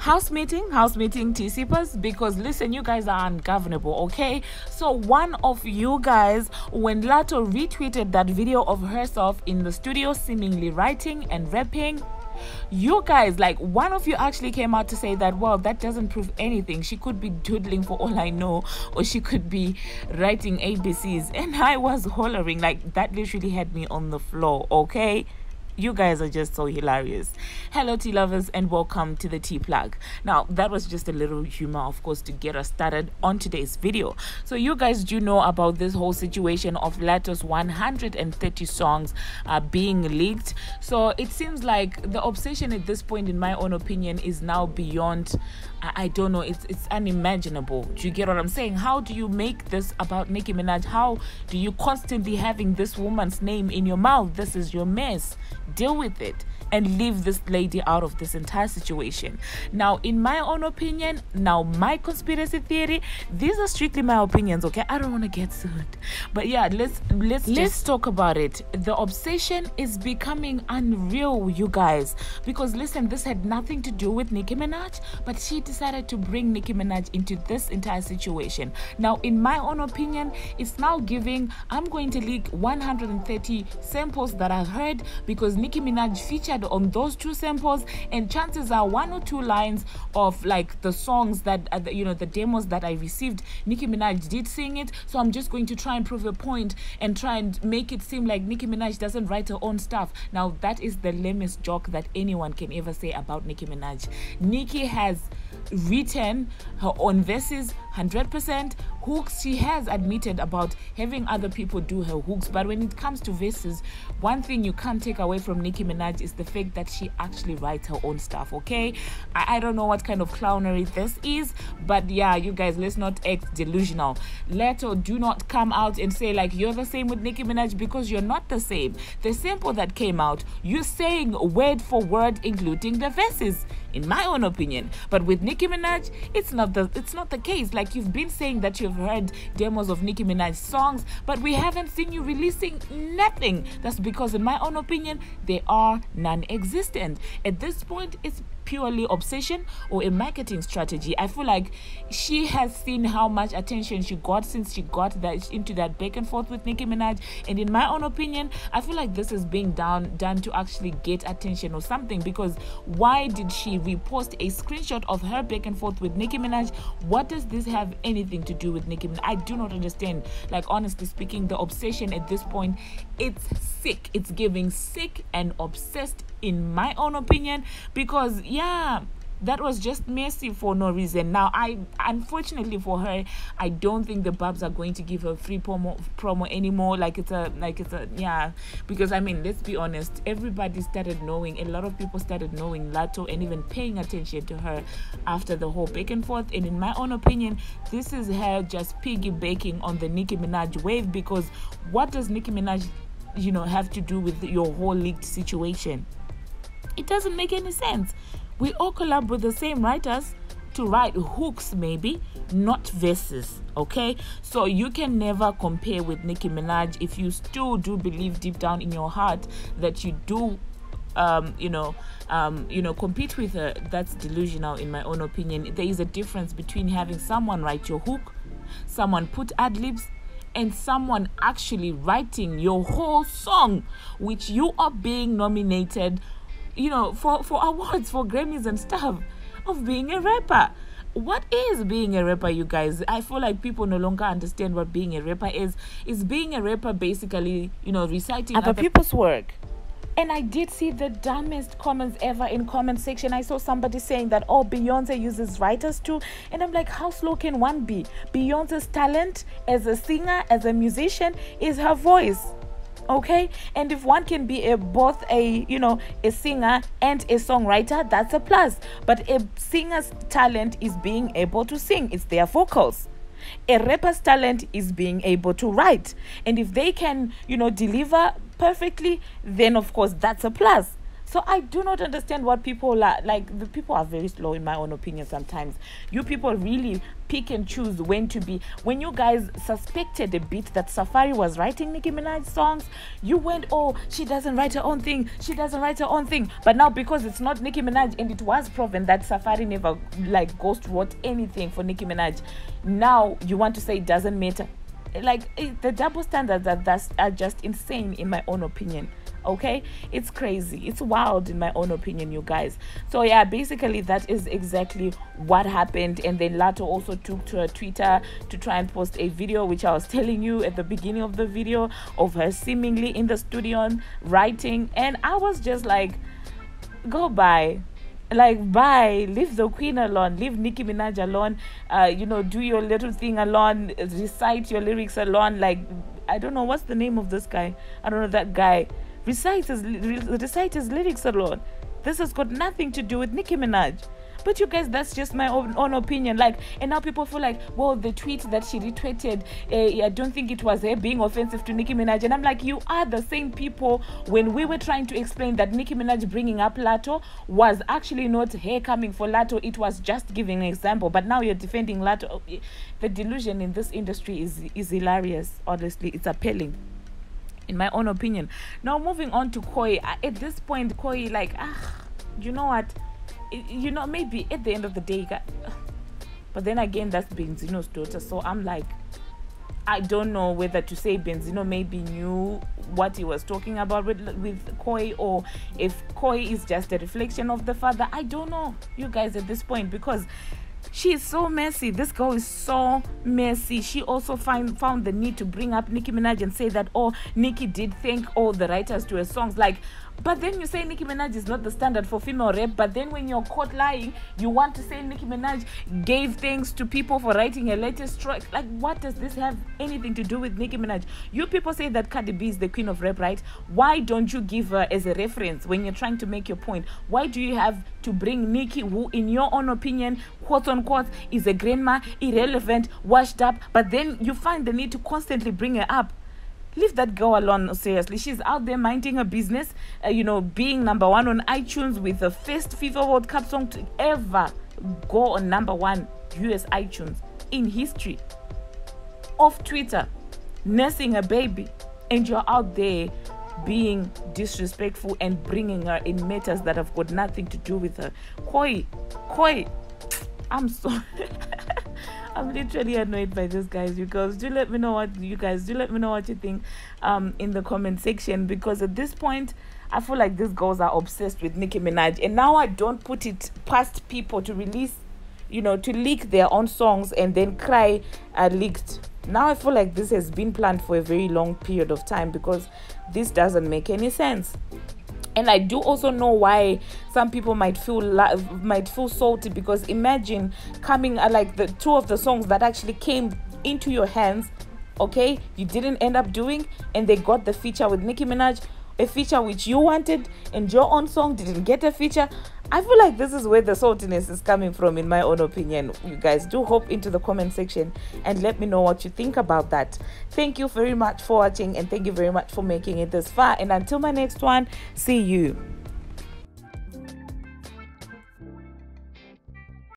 House meeting, T-Sippers, because listen, you guys are ungovernable, okay? So one of you guys, when Latto retweeted that video of herself in the studio seemingly writing and rapping, you guys, like, one of you actually came out to say that, well, that doesn't prove anything. She could be doodling for all I know, or she could be writing ABCs. And I was hollering, like, that literally had me on the floor, okay? You guys are just so hilarious. Hello, tea lovers, and welcome to the tea plug. Now, that was just a little humor, of course, to get us started on today's video. So you guys do know about this whole situation of Latto's 130 songs being leaked. So it seems like the obsession at this point, in my own opinion, is now beyond, I don't know, it's unimaginable. Do you get what I'm saying? How do you make this about Nicki Minaj? How do you constantly having this woman's name in your mouth? This is your mess. Deal with it and leave this lady out of this entire situation. Now, in my own opinion, my conspiracy theory, these are strictly my opinions, okay? I don't want to get sued, but yeah, let's talk about it. The obsession is becoming unreal, you guys, because listen, this had nothing to do with Nicki Minaj, but she decided to bring Nicki Minaj into this entire situation. Now, in my own opinion, it's now giving, I'm going to leak 130 samples that I heard, because Nicki Minaj featured on those two samples, and chances are one or two lines of like the songs that the demos that I received, Nicki Minaj did sing it. So I'm just going to try and prove a point and try and make it seem like Nicki Minaj doesn't write her own stuff. Now, that is the lamest joke that anyone can ever say about Nicki Minaj. Nicki has written her own verses 100%. Hooks, she has admitted about having other people do her hooks, but when it comes to verses, one thing you can't take away from Nicki Minaj is the fact that she actually writes her own stuff, okay? I don't know what kind of clownery this is, but yeah, you guys, let's not act delusional. Latto, do not come out and say like you're the same with Nicki Minaj, because you're not the same. The sample that came out, you're saying word for word, including the verses, in my own opinion. But with Nicki Minaj, it's not the case. Like, you've been saying that you've heard demos of Nicki Minaj songs, but we haven't seen you releasing nothing. That's because, in my own opinion, they are non-existent. At this point, it's purely obsession or a marketing strategy. I feel like she has seen how much attention she got since she got into that back and forth with Nicki Minaj, and in my own opinion, I feel like this is being done to actually get attention or something. Because why did she repost a screenshot of her back and forth with Nicki Minaj? What does this have anything to do with Nicki Minaj? I do not understand. Like, honestly speaking, the obsession at this point, it's sick. It's giving sick and obsessed, in my own opinion, because yeah, that was just messy for no reason. Now, unfortunately for her, I don't think the Barbz are going to give her free promo anymore. Yeah, because I mean, let's be honest, everybody started knowing, a lot of people started knowing Latto and even paying attention to her after the whole back and forth. And in my own opinion, this is her just piggybacking on the Nicki Minaj wave, because what does Nicki Minaj have to do with your whole leaked situation? It doesn't make any sense. We all collab with the same writers to write hooks, maybe not verses, okay? So you can never compare with Nicki Minaj. If you still do believe deep down in your heart that you do compete with her, that's delusional, in my own opinion. There is a difference between having someone write your hook, someone put ad-libs, and someone actually writing your whole song, which you are being nominated for awards, for Grammys and stuff, of being a rapper. What is being a rapper, you guys? I feel like people no longer understand what being a rapper is. Is being a rapper basically, reciting other people's work? And I did see the dumbest comments ever in comment section. I saw somebody saying that, oh, Beyonce uses writers too. And I'm like, how slow can one be? Beyonce's talent as a singer, as a musician, is her voice. Okay, and if one can be both a singer and a songwriter, that's a plus. But a singer's talent is being able to sing. It's their vocals. A rapper's talent is being able to write, and if they can deliver perfectly, then of course that's a plus. So I do not understand what people are like. The people are very slow, in my own opinion. Sometimes you people really pick and choose when to be. When you guys suspected a bit that Safari was writing Nicki Minaj songs, you went, oh, she doesn't write her own thing, she doesn't write her own thing. But now, because it's not Nicki Minaj, and it was proven that Safari never like ghost wrote anything for Nicki Minaj, now you want to say it doesn't matter. Like, the double standards are just insane, in my own opinion. Okay, it's crazy, it's wild, in my own opinion, you guys. So yeah, basically that is exactly what happened. And then Latto also took to her Twitter to try and post a video, which I was telling you at the beginning of the video, of her seemingly in the studio writing. And I was just like, go bye. Like, bye, leave the queen alone, leave Nicki Minaj alone, do your little thing alone, recite your lyrics alone. Like, I don't know, what's the name of this guy? I don't know, that guy. Recite his lyrics alone. This has got nothing to do with Nicki Minaj. But you guys, that's just my own opinion. Like, and now people feel like, well, the tweet that she retweeted, I don't think it was her being offensive to Nicki Minaj. And I'm like, you are the same people when we were trying to explain that Nicki Minaj bringing up Latto was actually not her coming for Latto. It was just giving an example. But now you're defending Latto. The delusion in this industry is hilarious. Honestly, it's appalling, in my own opinion. Now, moving on to Koi. At this point, Koi, like, you know what? Maybe at the end of the day, but then again, that's Benzino's daughter. So I'm like, I don't know whether to say Benzino maybe knew what he was talking about with Koi, or if Koi is just a reflection of the father. I don't know, you guys, at this point, because she is so messy. This girl is so messy. She also found the need to bring up Nicki Minaj and say that, oh, Nicki did thank all the writers to her songs. Like, but then you say Nicki Minaj is not the standard for female rap. But then when you're caught lying, you want to say Nicki Minaj gave thanks to people for writing her latest track. Like, what does this have anything to do with Nicki Minaj? You people say that Cardi B is the queen of rap, right? Why don't you give her as a reference when you're trying to make your point? Why do you have to bring Nicki, who, in your own opinion, quote unquote, is a grandma, irrelevant, washed up, but then you find the need to constantly bring her up? Leave that girl alone, seriously. She's out there minding her business, being number one on iTunes with the first FIFA World Cup song to ever go on number one US iTunes in history. Off Twitter, nursing a baby, and you're out there being disrespectful and bringing her in matters that have got nothing to do with her. Koi, I'm sorry. I'm literally annoyed by this, guys. Because do let me know what you think in the comment section, because at this point I feel like these girls are obsessed with Nicki Minaj, and now I don't put it past people to release, to leak their own songs and then cry leaked. Now I feel like this has been planned for a very long period of time, because this doesn't make any sense. And I do also know why some people might feel salty, because imagine coming like the two of the songs that actually came into your hands, okay, you didn't end up doing, and they got the feature with Nicki Minaj, a feature which you wanted, and your own song didn't get a feature. I feel like this is where the saltiness is coming from, in my own opinion. You guys do hop into the comment section and let me know what you think about that. Thank you very much for watching, and thank you very much for making it this far. And until my next one, see you.